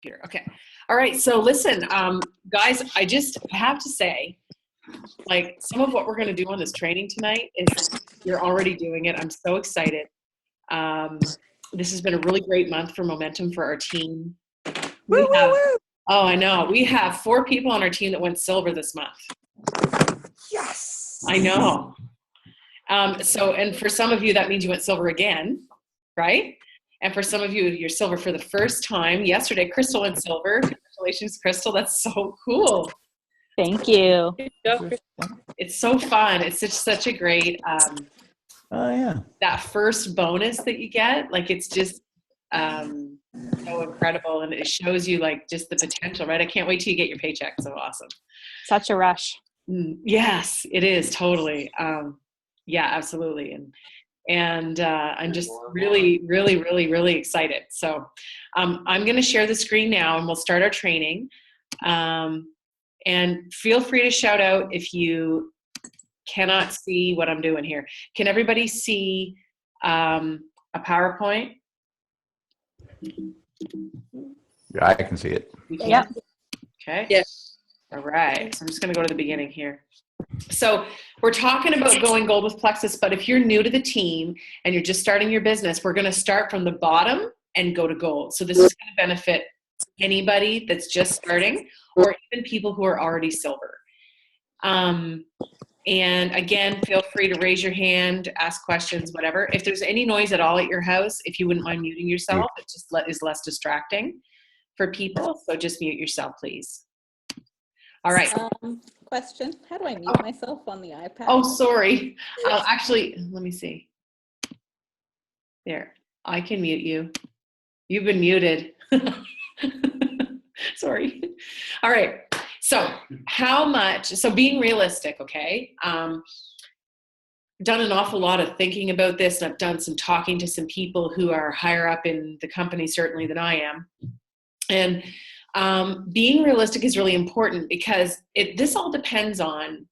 Computer. Okay. All right. So listen, guys, I have to say, like, some of what we're going to do on this training tonight is you're already doing it. I'm so excited. This has been a really great month for momentum for our team. We have, oh, I know. We have 4 people on our team that went silver this month. Yes. I know. And for some of you, that means you went silver again, right? And for some of you, you're silver for the first time. Yesterday, Crystal went silver. Congratulations, Crystal. That's so cool. Thank you. It's so fun. It's such a great, that first bonus that you get, like, it's just so incredible. And it shows you, like, just the potential, right? I can't wait till you get your paycheck. So awesome. Such a rush. Yes, it is. Totally. Yeah, absolutely. And I'm just really, really, really, really excited. So I'm going to share the screen now and we'll start our training. And feel free to shout out if you cannot see what I'm doing here. Can everybody see a PowerPoint? Yeah, I can see it. Yep. Okay. Yes. All right. So I'm just going to go to the beginning here. So we're talking about going gold with Plexus, but if you're new to the team and you're just starting your business, we're going to start from the bottom and go to gold. So this is going to benefit anybody that's just starting or even people who are already silver. And again, feel free to raise your hand, ask questions, whatever. If there's any noise at all at your house, if you wouldn't mind muting yourself, it just is less distracting for people. So just mute yourself, please. All right. Question, how do I mute myself on the iPad? Oh, sorry. Actually, let me see. There, I can mute you. You've been muted. Sorry. All right. So being realistic, okay? Done an awful lot of thinking about this, and I've done some talking to some people who are higher up in the company, certainly, than I am. And being realistic is really important because this all depends on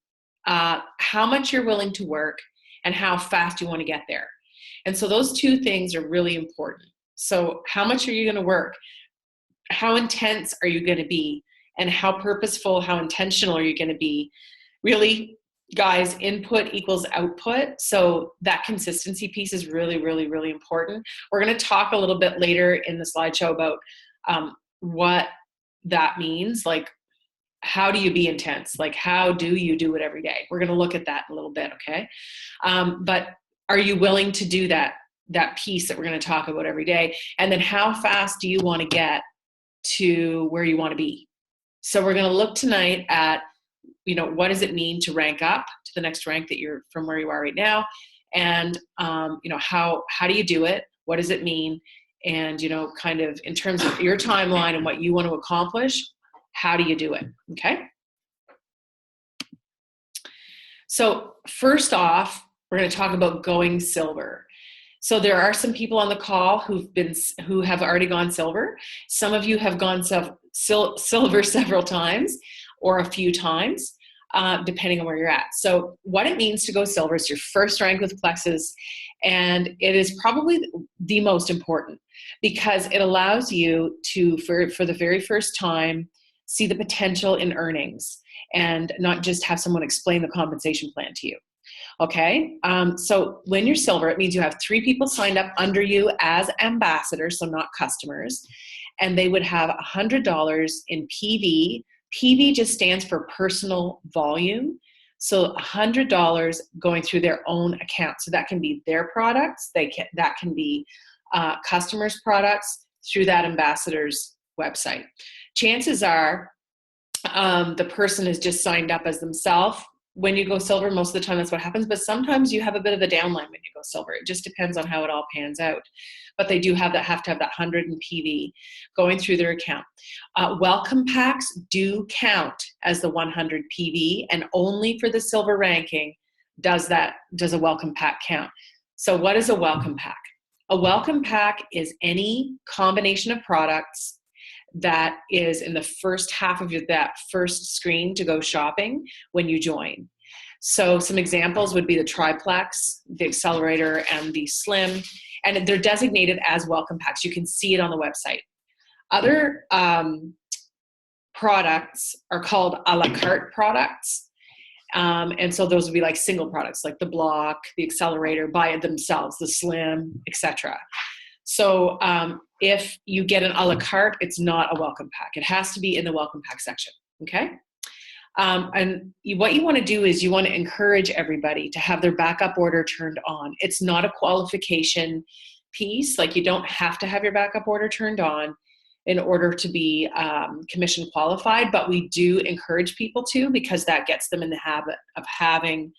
how much you're willing to work and how fast you want to get there. And so those two things are really important. So how much are you going to work? How intense are you going to be? And how purposeful, how intentional are you going to be? Really, guys, input equals output. So that consistency piece is really, really, really important. We're going to talk a little bit later in the slideshow about what that means. Like, how do you be intense? Like, how do you do it every day? We're going to look at that in a little bit, okay? But are you willing to do that piece that we're going to talk about every day? And then how fast do you want to get to where you want to be? So we're going to look tonight at, what does it mean to rank up to the next rank that you're from where you are right now? And, how do you do it? What does it mean? And, kind of in terms of your timeline and what you want to accomplish, how do you do it? Okay. So first off, we're going to talk about going silver. So there are some people on the call who have already gone silver. Some of you have gone silver several times or a few times, depending on where you're at. So what it means to go silver is your first rank with Plexus, and it is probably the most important because it allows you to, for the very first time, see the potential in earnings and not just have someone explain the compensation plan to you. Okay, so when you're silver, it means you have 3 people signed up under you as ambassadors, so not customers, and they would have $100 in PV. PV just stands for personal volume, so $100 going through their own account. So that can be their products, that can be customers' products through that ambassador's website. Chances are the person is just signed up as themselves. When you go silver, most of the time that's what happens, but sometimes you have a bit of a downline when you go silver. It just depends on how it all pans out. But they do have to have that 100 in PV going through their account. Welcome packs do count as the 100 PV, and only for the silver ranking does a welcome pack count. So what is a welcome pack? A welcome pack is any combination of products that is in the first half of that first screen to go shopping when you join. So some examples would be the triplex, the accelerator, and the slim, and they're designated as welcome packs. You can see it on the website. Other products are called a la carte products. And so those would be like single products, like the block, the accelerator by themselves, the slim, etc. So if you get an a la carte, it's not a welcome pack. It has to be in the welcome pack section, okay? What you want to do is you want to encourage everybody to have their backup order turned on. It's not a qualification piece. Like, you don't have to have your backup order turned on in order to be commission qualified, but we do encourage people to, because that gets them in the habit of having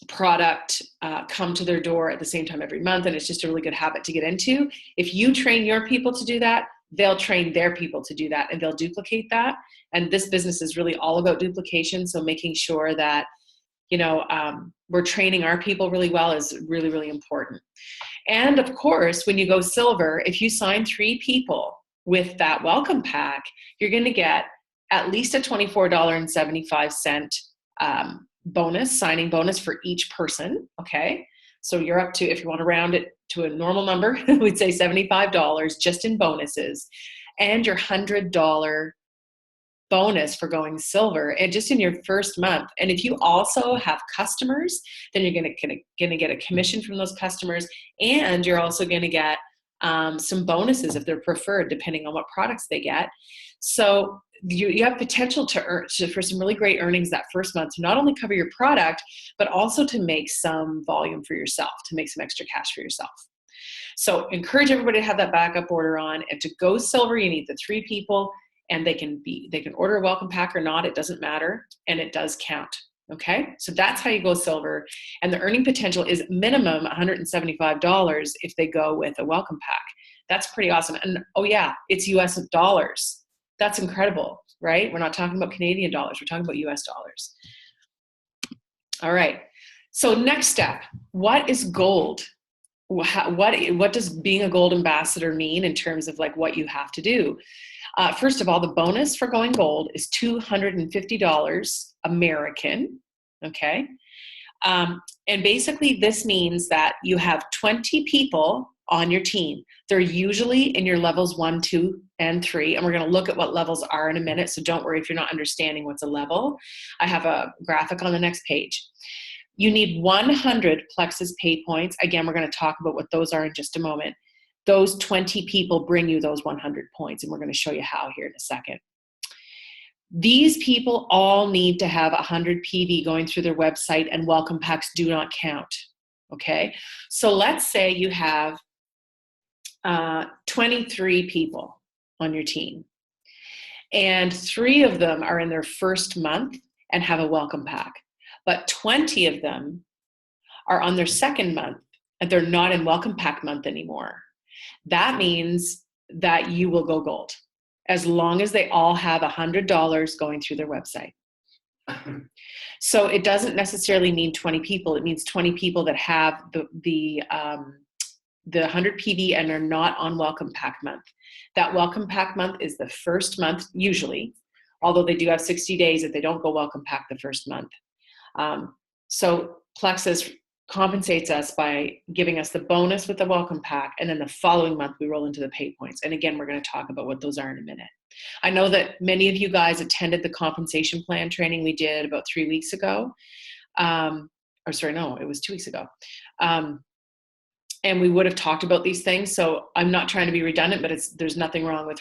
product come to their door at the same time every month, and it's just a really good habit to get into. If you train your people to do that, they'll train their people to do that, and they'll duplicate that. And this business is really all about duplication, so making sure that, you know, we're training our people really well is really, really important. And of course, when you go silver, if you sign 3 people with that welcome pack, you're going to get at least a $24.75 bonus, signing bonus for each person. Okay. So you're up to, if you want to round it to a normal number, we'd say $75 just in bonuses, and your $100 bonus for going silver, and just in your first month. And if you also have customers, then you're going to get a commission from those customers, and you're also going to get some bonuses if they're preferred, depending on what products they get. So you have potential to earn for some really great earnings that first month, to not only cover your product, but also to make some volume for yourself, to make some extra cash for yourself. So encourage everybody to have that backup order on. And to go silver, you need the 3 people, and they can order a welcome pack or not. It doesn't matter, and it does count. Okay, so that's how you go silver. And the earning potential is minimum $175 if they go with a welcome pack. That's pretty awesome. And oh yeah, it's US dollars. That's incredible, right? We're not talking about Canadian dollars. We're talking about US dollars. All right. So next step, what is gold? What does being a gold ambassador mean in terms of like what you have to do? First of all, the bonus for going gold is $250 American, okay? And basically this means that you have 20 people on your team. They're usually in your levels 1, 2, and 3, and we're gonna look at what levels are in a minute, so don't worry if you're not understanding what's a level. I have a graphic on the next page. You need 100 Plexus pay points. Again, we're gonna talk about what those are in just a moment. Those 20 people bring you those 100 points, and we're going to show you how here in a second. These people all need to have 100 PV going through their website, and welcome packs do not count, okay? So let's say you have 23 people on your team, and 3 of them are in their first month and have a welcome pack, but 20 of them are on their second month, and they're not in welcome pack month anymore. That means that you will go gold as long as they all have $100 going through their website. So it doesn't necessarily mean 20 people. It means 20 people that have the 100 PV and are not on welcome pack month. That welcome pack month is the first month usually, although they do have 60 days if they don't go welcome pack the first month. So Plexus compensates us by giving us the bonus with the welcome pack, and then the following month we roll into the pay points. And again, we're going to talk about what those are in a minute. I know that many of you guys attended the compensation plan training we did about 3 weeks ago. Or sorry, no, it was 2 weeks ago. And we would have talked about these things. So I'm not trying to be redundant, but there's nothing wrong with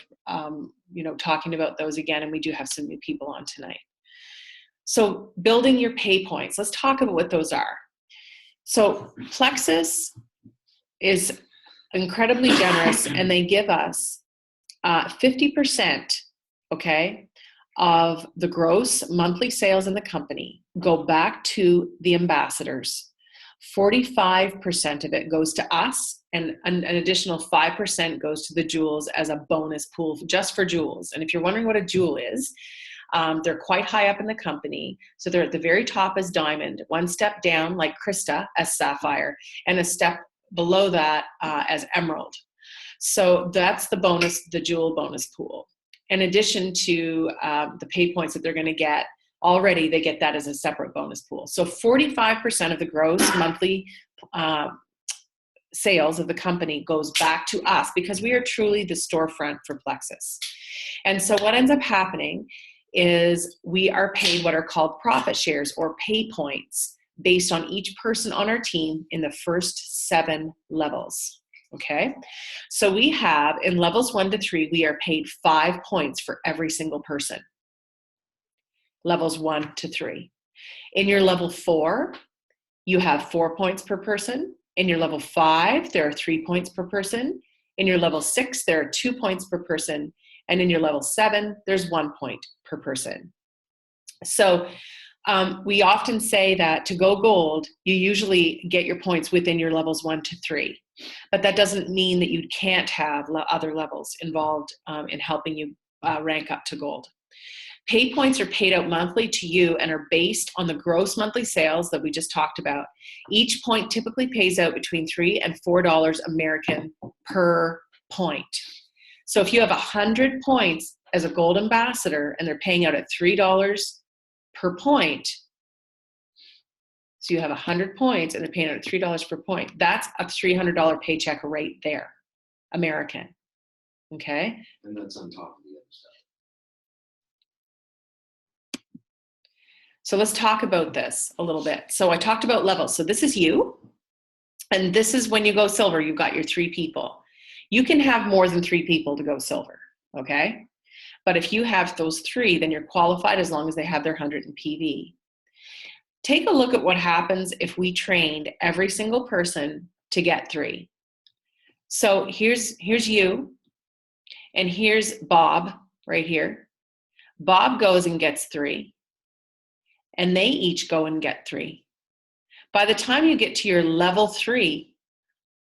talking about those again. And we do have some new people on tonight. So building your pay points. Let's talk about what those are. So Plexus is incredibly generous, and they give us 50%, okay, of the gross monthly sales in the company go back to the ambassadors. 45% of it goes to us, and an additional 5% goes to the jewels as a bonus pool just for jewels. And if you're wondering what a jewel is, they're quite high up in the company. So they're at the very top as diamond, one step down like Krista as sapphire, and a step below that as emerald. So that's the bonus, the jewel bonus pool. In addition to the pay points that they're going to get already, they get that as a separate bonus pool. So 45% of the gross monthly sales of the company goes back to us because we are truly the storefront for Plexus. And so what ends up happening is we are paid what are called profit shares or pay points based on each person on our team in the first 7 levels. Okay, so we have in levels 1 to 3, we are paid 5 points for every single person. Levels 1 to 3. In your level 4, you have 4 points per person. In your level 5, there are 3 points per person. In your level 6, there are 2 points per person. And in your level 7, there's 1 point per person. So we often say that to go gold, you usually get your points within your levels 1 to 3. But that doesn't mean that you can't have other levels involved in helping you rank up to gold. Pay points are paid out monthly to you and are based on the gross monthly sales that we just talked about. Each point typically pays out between $3 and $4 American per point. So if you have 100 points as a gold ambassador and they're paying out at $3 per point, so you have 100 points and they're paying out at $3 per point, that's a $300 paycheck right there, American. Okay? And that's on top of the other stuff. So let's talk about this a little bit. So I talked about levels. So this is you. And this is when you go silver, you've got your 3 people. You can have more than 3 people to go silver, okay? But if you have those 3, then you're qualified as long as they have their 100 in PV. Take a look at what happens if we trained every single person to get 3. So here's you, and here's Bob right here. Bob goes and gets 3, and they each go and get 3. By the time you get to your level 3,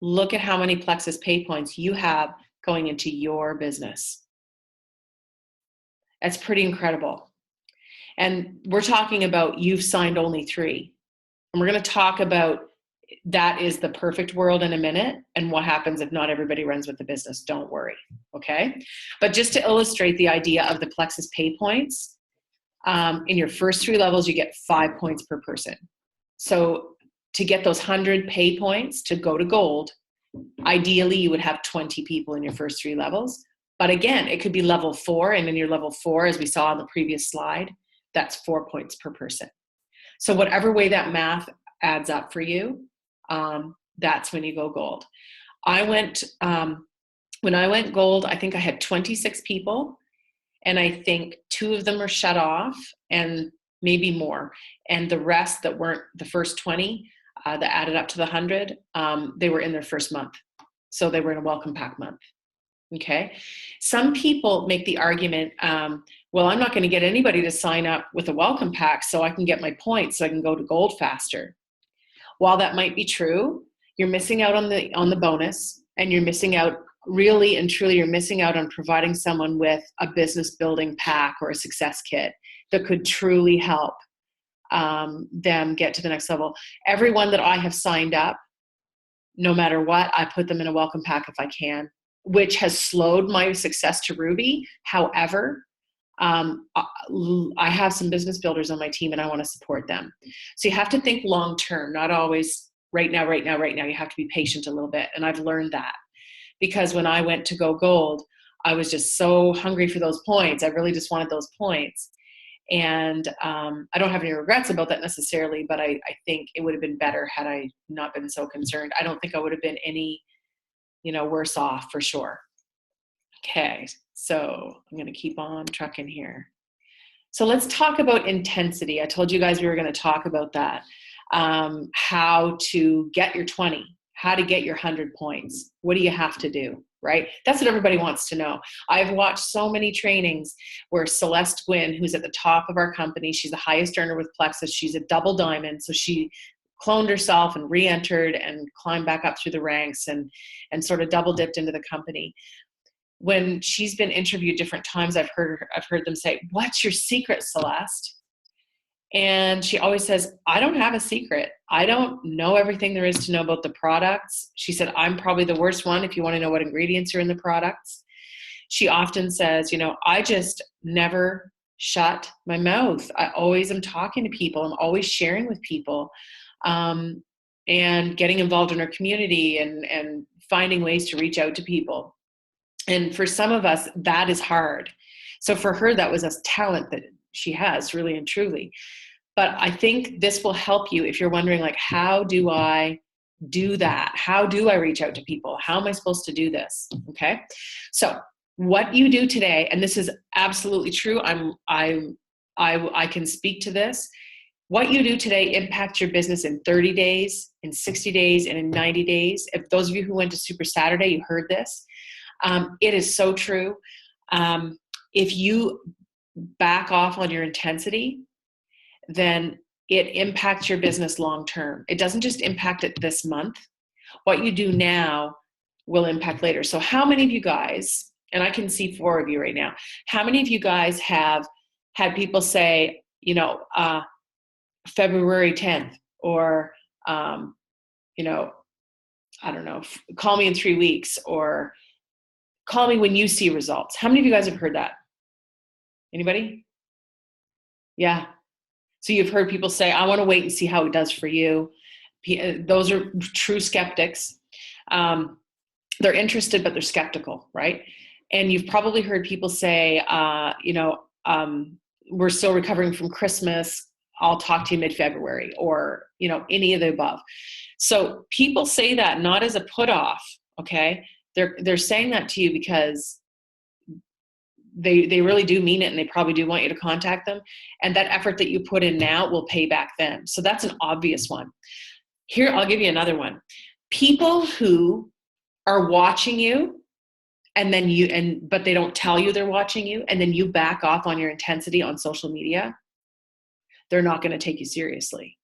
look at how many Plexus pay points you have going into your business. That's pretty incredible. And we're talking about you've signed only 3. And we're going to talk about that is the perfect world in a minute and what happens if not everybody runs with the business. Don't worry, okay? But just to illustrate the idea of the Plexus pay points, in your first 3 levels, you get 5 points per person. So to get those 100 pay points to go to gold, ideally you would have 20 people in your first 3 levels. But again, it could be level 4, and in your level 4, as we saw on the previous slide, that's 4 points per person. So whatever way that math adds up for you, that's when you go gold. When I went gold, I think I had 26 people, and I think 2 of them were shut off, and maybe more. And the rest that weren't the first 20 that added up to the 100, they were in their first month. So they were in a welcome pack month. Okay. Some people make the argument, well, I'm not going to get anybody to sign up with a welcome pack so I can get my points so I can go to gold faster. While that might be true, you're missing out on the bonus, and you're missing out, really and truly, you're missing out on providing someone with a business building pack or a success kit that could truly help them get to the next level. Everyone that I have signed up, no matter what, I put them in a welcome pack if I can, which has slowed my success to Ruby. However, I have some business builders on my team and I want to support them. So you have to think long-term, not always right now. You have to be patient a little bit. And I've learned that because when I went to go gold, I was just so hungry for those points. I really just wanted those points. And I don't have any regrets about that necessarily, but I think it would have been better had I not been so concerned. I don't think I would have been any, worse off for sure. Okay, so I'm going to keep on trucking here. So let's talk about intensity. I told you guys we were going to talk about that. How to get your 20, how to get your 100 points. What do you have to do, right? That's what everybody wants to know. I've watched so many trainings where Celeste Gwynn, who's at the top of our company, she's the highest earner with Plexus. She's a double diamond. So she cloned herself and re-entered and climbed back up through the ranks and sort of double dipped into the company. When she's been interviewed different times, I've heard them say, "What's your secret, Celeste?" And she always says, "I don't have a secret. I don't know everything there is to know about the products." She said, "I'm probably the worst one if you want to know what ingredients are in the products." She often says, "I just never shut my mouth. I always am talking to people. I'm always sharing with people." and getting involved in our community and finding ways to reach out to people. And for some of us, that is hard. So for her, that was a talent that she has, really and truly. But I think this will help you if you're wondering, like, how do I do that? How do I reach out to people? How am I supposed to do this? Okay. So what you do today, and this is absolutely true. I can speak to this. What you do today impacts your business in 30 days, in 60 days, and in 90 days. If those of you who went to Super Saturday, you heard this. It is so true. If you back off on your intensity, then it impacts your business long term. It doesn't just impact it this month. What you do now will impact later. So how many of you guys, and I can see 4 of you right now, how many of you guys have had people say, February 10th, or, I don't know, call me in 3 weeks, or call me when you see results? How many of you guys have heard that? Anybody? Yeah. So you've heard people say, I want to wait and see how it does for you. Those are true skeptics. They're interested, but they're skeptical, right? And you've probably heard people say, we're still recovering from Christmas. I'll talk to you mid-February, or, any of the above. So people say that not as a put off, okay? They're saying that to you because they really do mean it, and they probably do want you to contact them. And that effort that you put in now will pay back then. So that's an obvious one. Here, I'll give you another one. People who are watching you, but they don't tell you they're watching you, and then you back off on your intensity on social media, they're not going to take you seriously.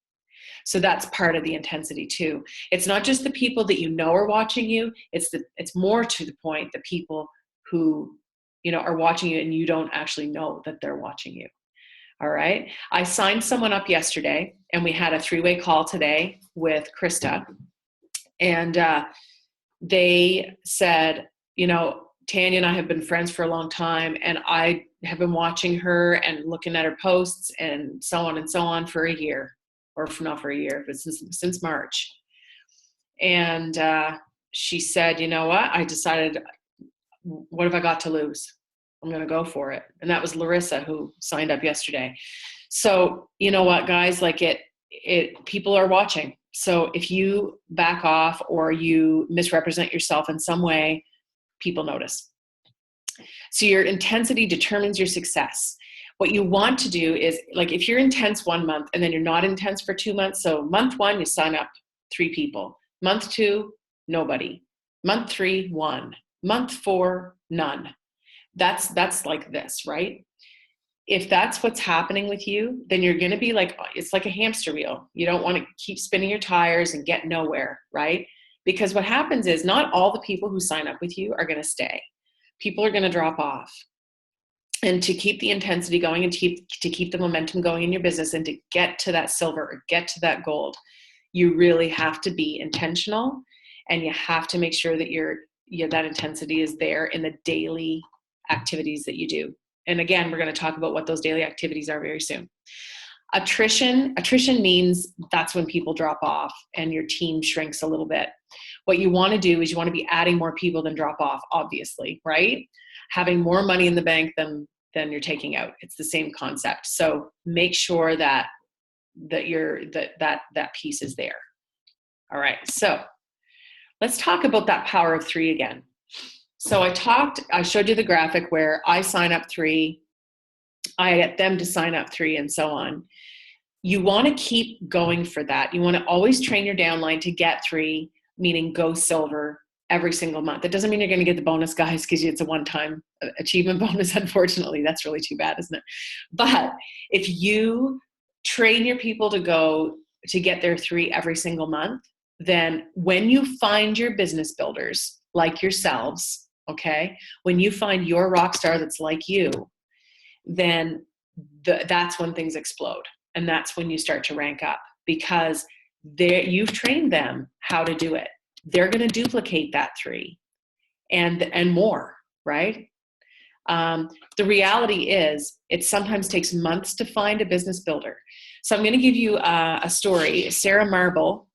So that's part of the intensity too. It's not just the people that you know are watching you. It's more to the point, the people who, are watching you and you don't actually know that they're watching you. All right. I signed someone up yesterday, and we had a 3-way call today with Krista. And they said, Tanya and I have been friends for a long time, and I have been watching her and looking at her posts and so on for a year, or not for a year, but since March. And she said, you know what? I decided, what have I got to lose? I'm going to go for it. And that was Larissa, who signed up yesterday. So you know what, guys, people are watching. So if you back off or you misrepresent yourself in some way, people notice. So your intensity determines your success. What you want to do is, if you're intense 1 month and then you're not intense for 2 months. So month 1, you sign up 3 people. Month 2, nobody. Month 3, 1. Month 4, none. That's like this, right? If that's what's happening with you, then you're going to be it's like a hamster wheel. You don't want to keep spinning your tires and get nowhere, right? Because what happens is, not all the people who sign up with you are going to stay. People are going to drop off. And to keep the intensity going, and to keep the momentum going in your business, and to get to that silver or get to that gold, you really have to be intentional, and you have to make sure that that intensity is there in the daily activities that you do. And again, we're going to talk about what those daily activities are very soon. Attrition means that's when people drop off and your team shrinks a little bit. What you want to do is you want to be adding more people than drop off, obviously, right? Having more money in the bank than you're taking out. It's the same concept. So make sure that that piece is there. All right. So let's talk about that power of 3 again. So I showed you the graphic where I sign up 3, I get them to sign up 3, and so on. You want to keep going for that. You want to always train your downline to get 3, meaning go silver every single month. That doesn't mean you're going to get the bonus, guys, because it's a one-time achievement bonus. Unfortunately, that's really too bad, isn't it? But if you train your people to get their 3 every single month, then when you find your business builders like yourselves, okay, when you find your rock star that's like you, then that's when things explode. And that's when you start to rank up, because you've trained them how to do it. They're going to duplicate that 3 and more, right? The reality is, it sometimes takes months to find a business builder. So I'm going to give you a story. Sarah Marble,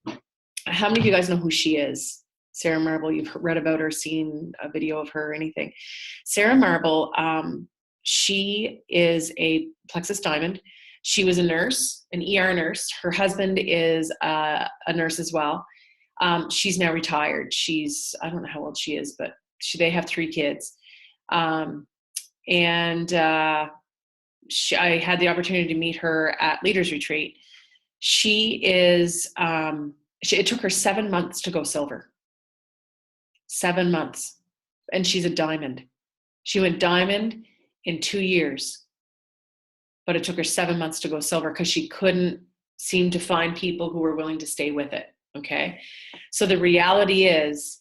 How many of you guys know who she is? Sarah Marble, you've read about her, seen a video of her or anything. Sarah Marble, she is a Plexus Diamond. She was a nurse, an ER nurse. Her husband is a nurse as well. She's now retired. I don't know how old she is, but they have 3 kids. I had the opportunity to meet her at Leaders Retreat. It took her 7 months to go silver. 7 months. And she's a diamond. She went diamond in 2 years. But it took her 7 months to go silver because she couldn't seem to find people who were willing to stay with it. Okay. So the reality is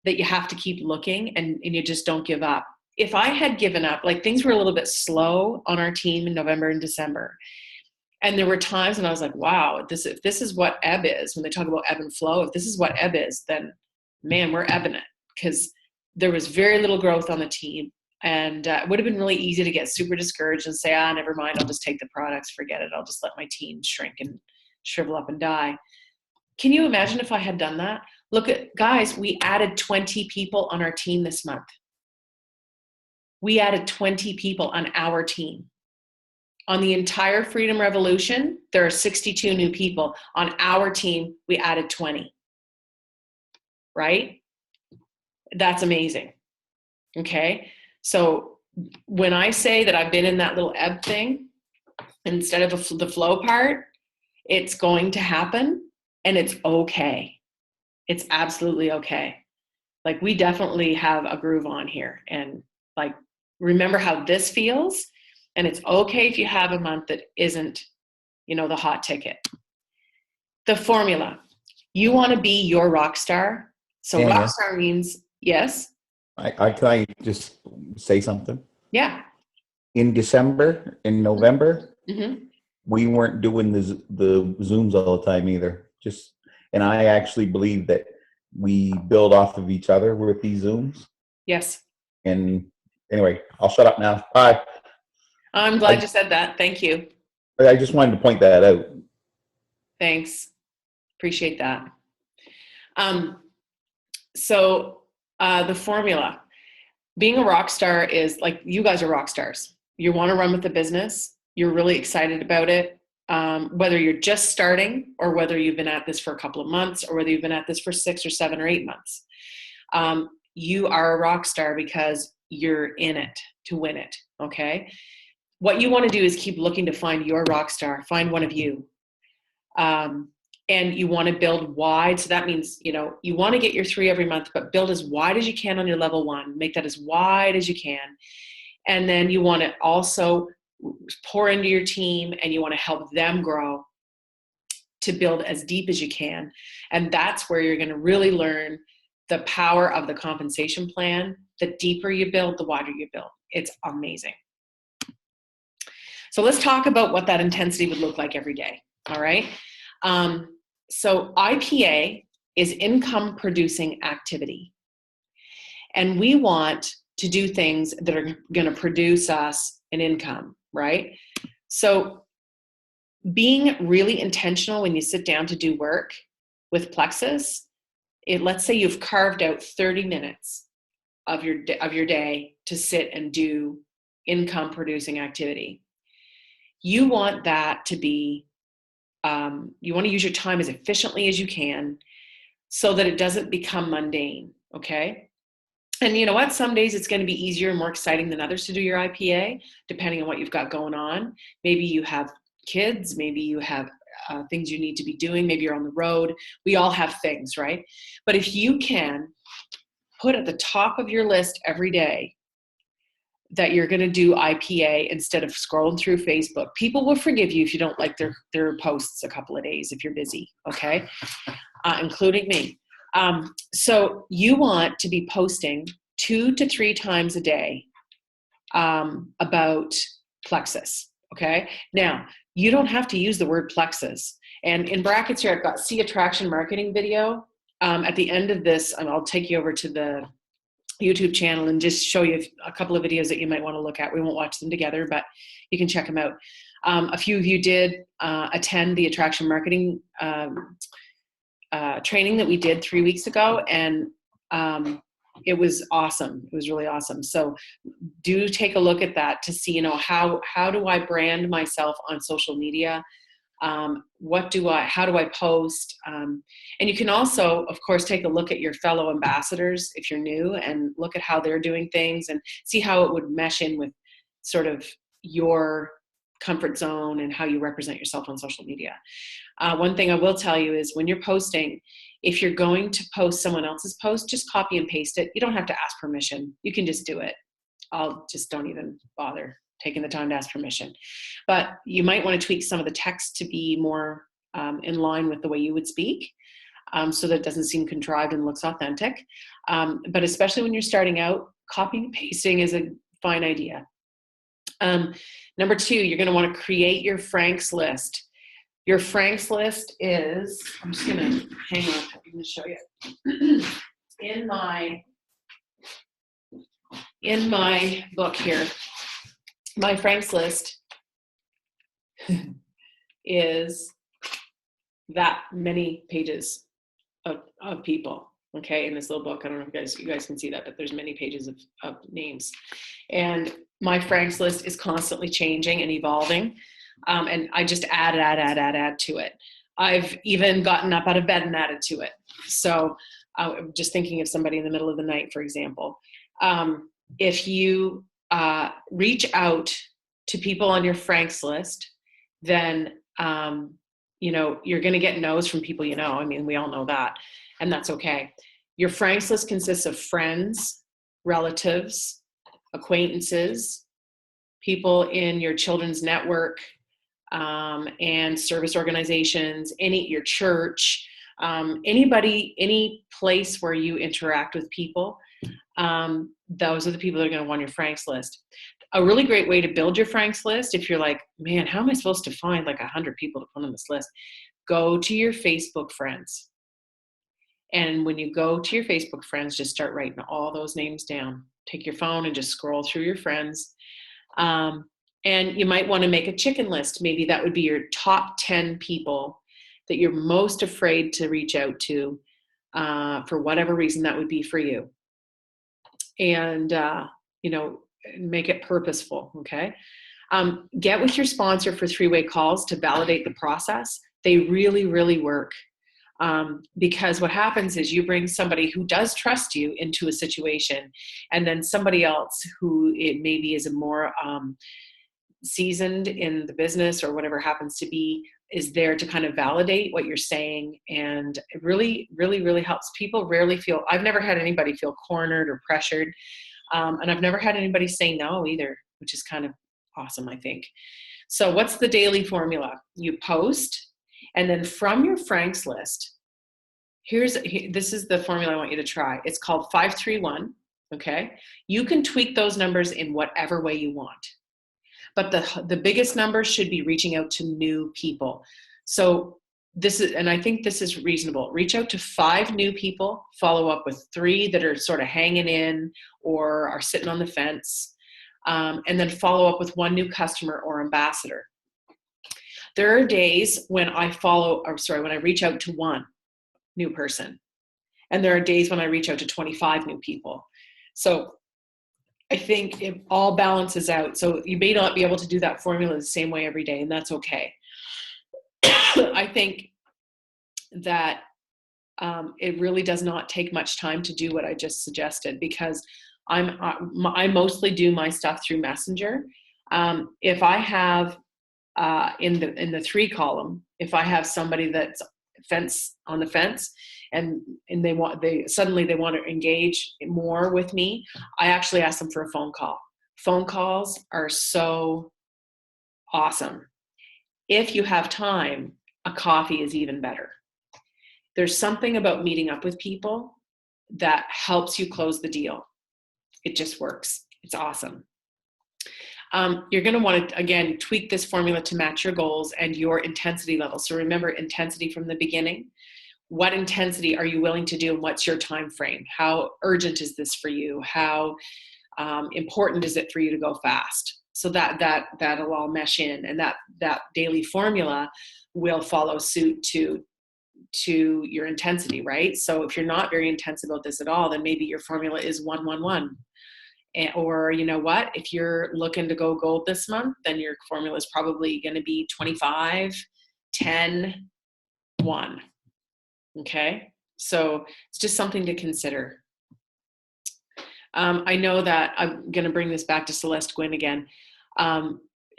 that you have to keep looking and you just don't give up. If I had given up, like things were a little bit slow on our team in November and December. And there were times when I was like, wow, if this is what ebb is, when they talk about ebb and flow, if this is what ebb is, then man, we're ebbing it, because there was very little growth on the team. And it would have been really easy to get super discouraged and say, never mind, I'll just take the products, forget it. I'll just let my team shrink and shrivel up and die. Can you imagine if I had done that? Look at, guys, we added 20 people on our team this month. We added 20 people on our team. On the entire Freedom Revolution, there are 62 new people. On our team, we added 20. Right? That's amazing. Okay? So when I say that I've been in that little ebb thing, instead of the flow part, it's going to happen, and it's okay. It's absolutely okay. Like, we definitely have a groove on here, and like, remember how this feels, and it's okay if you have a month that isn't, the hot ticket. The formula. You want to be your rock star. So Yeah. rock star means, yes. Can I just say something? Yeah. In December, in November, Mm-hmm. we weren't doing the Zooms all the time either. And I actually believe that we build off of each other with these Zooms. Yes. And anyway, I'll shut up now. Bye. I'm glad you said that. Thank you. I just wanted to point that out. Thanks. Appreciate that. So the formula, being a rock star is like, you guys are rock stars. You want to run with the business. You're really excited about it. Whether you're just starting, or whether you've been at this for a couple of months, or whether you've been at this for 6 or 7 or 8 months, you are a rock star because you're in it to win it. Okay. What you want to do is keep looking to find your rock star, find one of you. And you want to build wide. So that means, you want to get your 3 every month, but build as wide as you can on your level 1. Make that as wide as you can. And then you want to also pour into your team, and you want to help them grow to build as deep as you can. And that's where you're going to really learn the power of the compensation plan. The deeper you build, the wider you build. It's amazing. So let's talk about what that intensity would look like every day. All right. So IPA is income producing activity. And we want to do things that are going to produce us an income, right? So being really intentional when you sit down to do work with Plexus, let's say you've carved out 30 minutes of your day to sit and do income producing activity. You want that to be, you want to use your time as efficiently as you can so that it doesn't become mundane, okay? And you know what? Some days it's going to be easier and more exciting than others to do your IPA, depending on what you've got going on. Maybe you have kids, maybe you have things you need to be doing, maybe you're on the road. We all have things, right? But if you can put at the top of your list every day that you're going to do IPA instead of scrolling through Facebook, people will forgive you if you don't like their posts a couple of days if you're busy, okay? Including me. So you want to be posting 2 to 3 times a day about Plexus, okay? Now, you don't have to use the word Plexus. And in brackets here, I've got See Attraction Marketing video. At the end of this, and I'll take you over to the YouTube channel and just show you a couple of videos that you might want to look at. We won't watch them together, but you can check them out. A few of you did attend the Attraction Marketing training that we did 3 weeks ago, and it was awesome. It was really awesome. So do take a look at that to see, how do I brand myself on social media? How do I post? And you can also, of course, take a look at your fellow ambassadors if you're new, and look at how they're doing things and see how it would mesh in with sort of your comfort zone and how you represent yourself on social media. One thing I will tell you is when you're posting, if you're going to post someone else's post, just copy and paste it. You don't have to ask permission. You can just do it. Don't even bother taking the time to ask permission. But you might want to tweak some of the text to be more in line with the way you would speak, so that it doesn't seem contrived and looks authentic. But especially when you're starting out, copying and pasting is a fine idea. Number 2, you're going to want to create your Franks list. Your Franks list is, I'm just going to hang on, I'm going to show you. In my book here, my Franks list is that many pages of people, okay, in this little book. I don't know if you guys can see that, but there's many pages of names. And my Franks list is constantly changing and evolving. And I just add to it. I've even gotten up out of bed and added to it. So I'm just thinking of somebody in the middle of the night, for example. If you reach out to people on your Franks list, then, you're going to get no's from people you know. I mean, we all know that, and that's okay. Your Franks list consists of friends, relatives, acquaintances, people in your children's network, and service organizations, your church, any place where you interact with people. Those are the people that are going to want your Franks list. A really great way to build your Franks list, if you're like, man, how am I supposed to find like 100 people to put on this list? Go to your Facebook friends. And when you go to your Facebook friends, just start writing all those names down. Take your phone and just scroll through your friends. And you might want to make a chicken list. Maybe that would be your top 10 people that you're most afraid to reach out to, for whatever reason that would be for you. And, make it purposeful, okay? Get with your sponsor for 3-way calls to validate the process. They really, really work. Because what happens is you bring somebody who does trust you into a situation, and then somebody else who it maybe is a more seasoned in the business or whatever happens to be is there to kind of validate what you're saying. And it really, really, really helps. People rarely feel, I've never had anybody feel cornered or pressured. And I've never had anybody say no either, which is kind of awesome, I think. So what's the daily formula? You post, and then from your Franks list, this is the formula I want you to try. It's called 531, okay? You can tweak those numbers in whatever way you want. But the biggest number should be reaching out to new people. So and I think this is reasonable. Reach out to 5 new people, follow up with 3 that are sort of hanging in or are sitting on the fence, and then follow up with 1 new customer or ambassador. There are days when I reach out to 1 new person, and there are days when I reach out to 25 new people. So I think it all balances out. So you may not be able to do that formula the same way every day, and that's okay. I think that it really does not take much time to do what I just suggested, because I mostly do my stuff through Messenger. If I have in the 3 column, if I have somebody that's on the fence and they suddenly want to engage more with me, I actually ask them for a phone call. Phone calls are so awesome. If you have time, a coffee is even better. There's something about meeting up with people that helps you close the deal. It just works. It's awesome. You're going to want to, again, tweak this formula to match your goals and your intensity level. So remember intensity from the beginning. What intensity are you willing to do, and what's your time frame? How urgent is this for you? How important is it for you to go fast? So that'll all mesh in, and that daily formula will follow suit to to your intensity, right? So if you're not very intense about this at all, then maybe your formula is 1-1-1. Or you know what, if you're looking to go gold this month, then your formula is probably going to be 25, 10, 1. Okay, so it's just something to consider. I know that I'm going to bring this back to Celeste Gwynn again.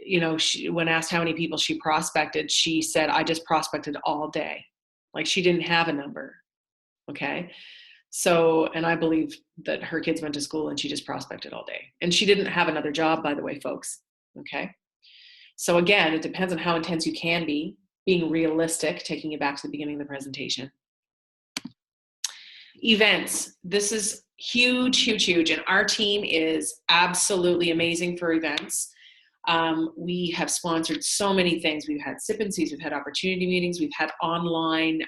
You know, when asked how many people she prospected, she said, I just prospected all day. Like, she didn't have a number. Okay. So, and I believe that her kids went to school and she just prospected all day. And she didn't have another job, by the way, folks. Okay. So again, it depends on how intense you can be, being realistic, taking it back to the beginning of the presentation. Events. This is huge, huge, huge. And our team is absolutely amazing for events. We have sponsored so many things. We've had sip and sees, we've had opportunity meetings, we've had online,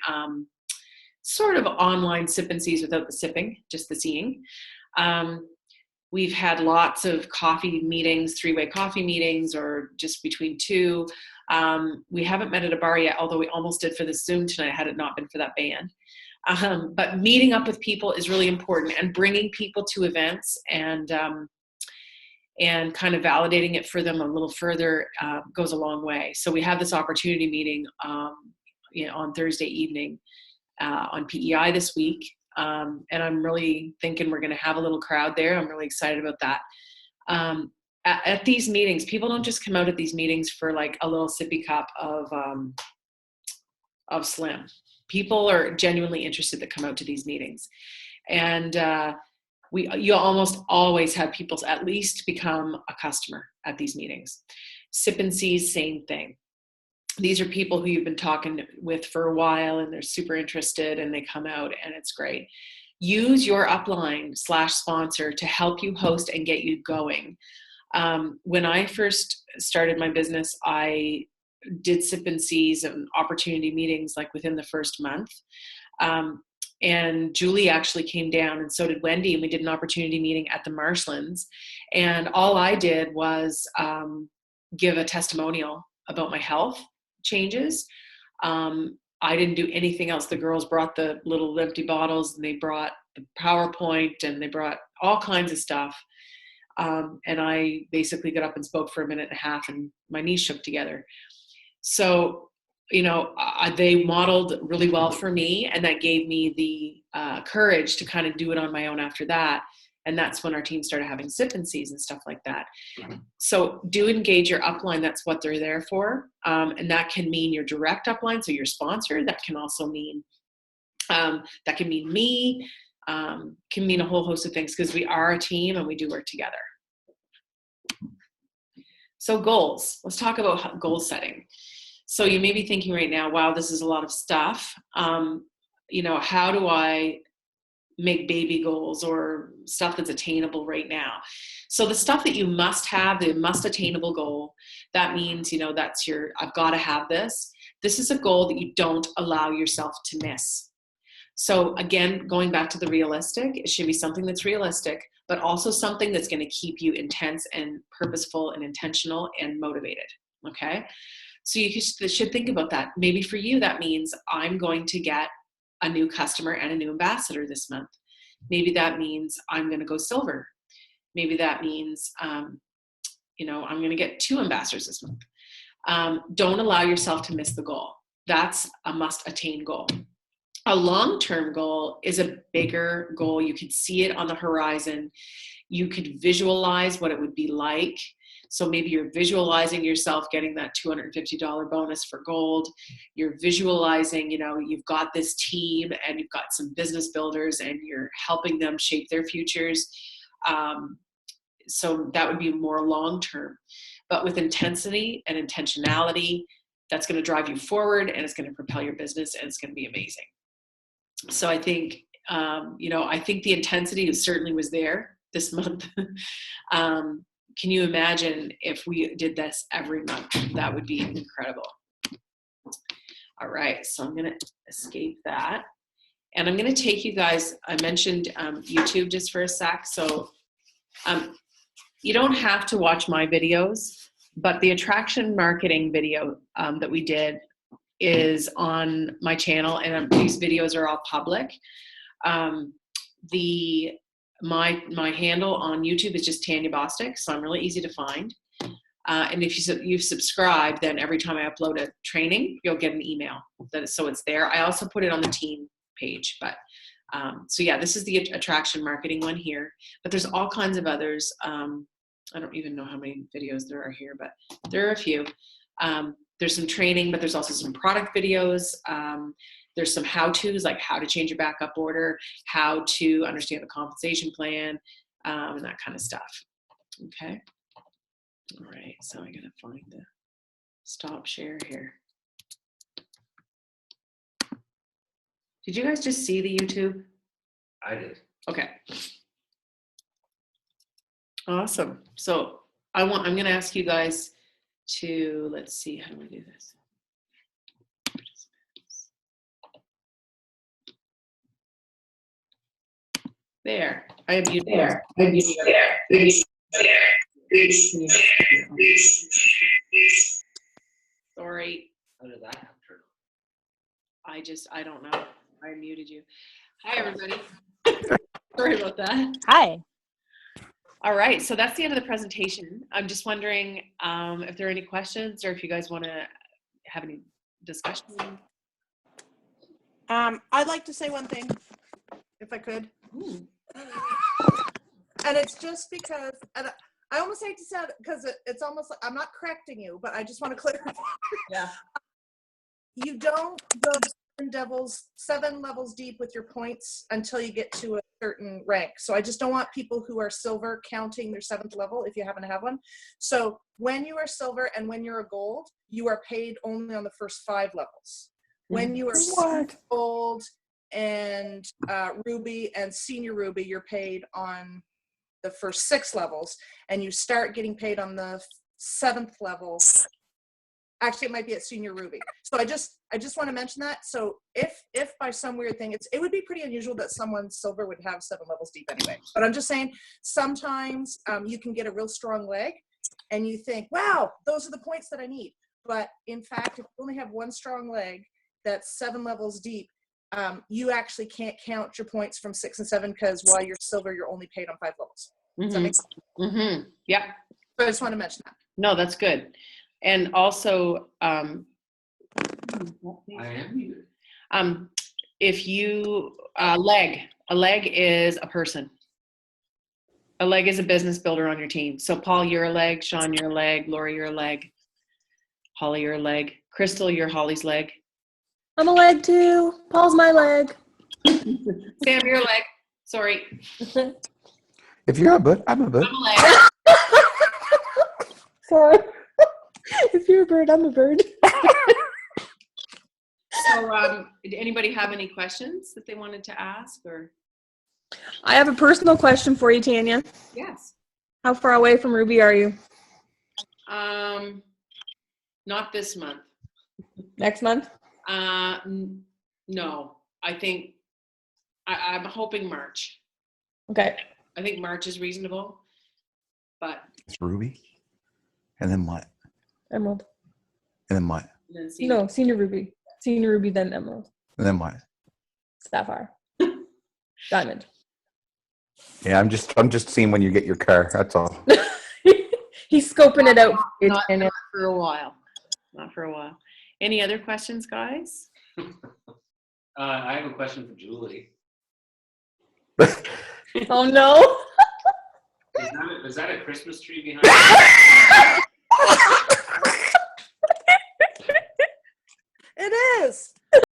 sort of online sip and sees without the sipping, just the seeing. We've had lots of coffee meetings, 3-way coffee meetings, or just between two. We haven't met at a bar yet, although we almost did for this Zoom tonight had it not been for that band. But meeting up with people is really important, and bringing people to events and kind of validating it for them a little further goes a long way. So we have this opportunity meeting on Thursday evening on PEI this week. And I'm really thinking we're going to have a little crowd there. I'm really excited about that. At these meetings, people don't just come out at these meetings for like a little sippy cup of Slim. People are genuinely interested that come out to these meetings. And you almost always have people at least become a customer at these meetings. Sip and Sees, same thing. These are people who you've been talking with for a while and they're super interested and they come out and it's great. Use your upline / sponsor to help you host and get you going. When I first started my business, I did sip and sees and opportunity meetings like within the first month. And Julie actually came down and so did Wendy, and we did an opportunity meeting at the Marshlands. And all I did was give a testimonial about my health changes. I didn't do anything else. The girls brought the little empty bottles and they brought the PowerPoint and they brought all kinds of stuff. And I basically got up and spoke for a minute and a half and my knees shook together. So, you know, they modeled really well for me, and that gave me the courage to kind of do it on my own after that. And that's when our team started having sip and sees and stuff like that. So do engage your upline. That's what they're there for. And that can mean your direct upline, so your sponsor. That can also mean, that can mean me, can mean a whole host of things, because we are a team and we do work together. So goals. Let's talk about goal setting. So you may be thinking right now, wow, this is a lot of stuff. You know, how do I make baby goals or stuff that's attainable right now? So the stuff that you must have, the must attainable goal, that means, you know, that's your, I've got to have this. This is a goal that you don't allow yourself to miss. So again, going back to the realistic, it should be something that's realistic, but also something that's going to keep you intense and purposeful and intentional and motivated. Okay. So you should think about that. Maybe for you, that means I'm going to get a new customer and a new ambassador this month. Maybe that means I'm going to go silver. Maybe that means, you know, I'm going to get 2 ambassadors this month. Don't allow yourself to miss the goal. That's a must attain goal. A long-term goal is a bigger goal. You could see it on the horizon. You could visualize what it would be like. So maybe you're visualizing yourself getting that $250 bonus for gold. You're visualizing, you know, you've got this team and you've got some business builders and you're helping them shape their futures. So that would be more long-term. But with intensity and intentionality, that's going to drive you forward and it's going to propel your business and it's going to be amazing. So I think, you know, I think the intensity certainly was there this month. Can you imagine if we did this every month? That would be incredible. All right, so I'm going to escape that. And I'm going to take you guys, I mentioned YouTube just for a sec. So you don't have to watch my videos, but the attraction marketing video that we did is on my channel, and these videos are all public. My handle on YouTube is just Tanya Bostic, so I'm really easy to find. And if you've subscribed, then every time I upload a training, you'll get an email. So it's there. I also put it on the team page. But so yeah, this is the attraction marketing one here. But there's all kinds of others. I don't even know how many videos there are here, but there are a few. There's some training, but there's also some product videos. There's some how-tos, like how to change your backup order, how to understand the compensation plan, and that kind of stuff. Okay. All right, so I gotta find the stop share here. Did you guys just see the YouTube? I did. Okay. Awesome. So I'm gonna ask you guys to, let's see, how do we do this? There. I have you there. I have you there. Sorry. How did that happen? I don't know. I muted you. Hi, everybody. Sorry about that. Hi. All right. So that's the end of the presentation. I'm just wondering if there are any questions or if you guys want to have any discussion. I'd like to say one thing, if I could. Ooh. And it's just because, and I almost hate to say it because it's almost like, I'm not correcting you, but I just want to clarify. Yeah. You don't go to seven levels deep with your points until you get to a certain rank. So I just don't want people who are silver counting their 7th level if you happen to have one. So when you are silver and when you're a gold, you are paid only on the first 5 levels. When you are gold and ruby and senior ruby, you're paid on the first 6 levels, and you start getting paid on the 7th level. Actually, it might be at senior ruby. So I just want to mention that. So if by some weird thing, it would be pretty unusual that someone silver would have 7 levels deep anyway. But I'm just saying, sometimes you can get a real strong leg and you think, wow, those are the points that I need. But in fact, if you only have one strong leg that's 7 levels deep, you actually can't count your points from 6 and 7 because while you're silver, you're only paid on 5 levels. Does that make sense? Mm-hmm. Yeah. So I just want to mention that. No, that's good. And also, I am muted. if you, a leg is a person. A leg is a business builder on your team. So Paul, you're a leg. Sean, you're a leg. Lori, you're a leg. Holly, you're a leg. Crystal, you're Holly's leg. I'm a leg too. Paul's my leg. Sam, you're a leg. Sorry. If you're a bird, I'm a bird. I'm a leg. Sorry. If you're a bird, I'm a bird. So, did anybody have any questions that they wanted to ask, or? I have a personal question for you, Tanya. Yes. How far away from Ruby are you? Not this month. Next month? No, I think I'm hoping March. Okay. I think March is reasonable, but It's Ruby. And then what? Emerald. And then what? then see. No, senior Ruby. Senior Ruby, then Emerald. And then what? Sapphire. Diamond. Yeah, I'm just seeing when you get your car. That's all. He's scoping it out. Not for a while. Not for a while. Any other questions, guys? I have a question for Julie. Oh no. Is that a Christmas tree behind? It is.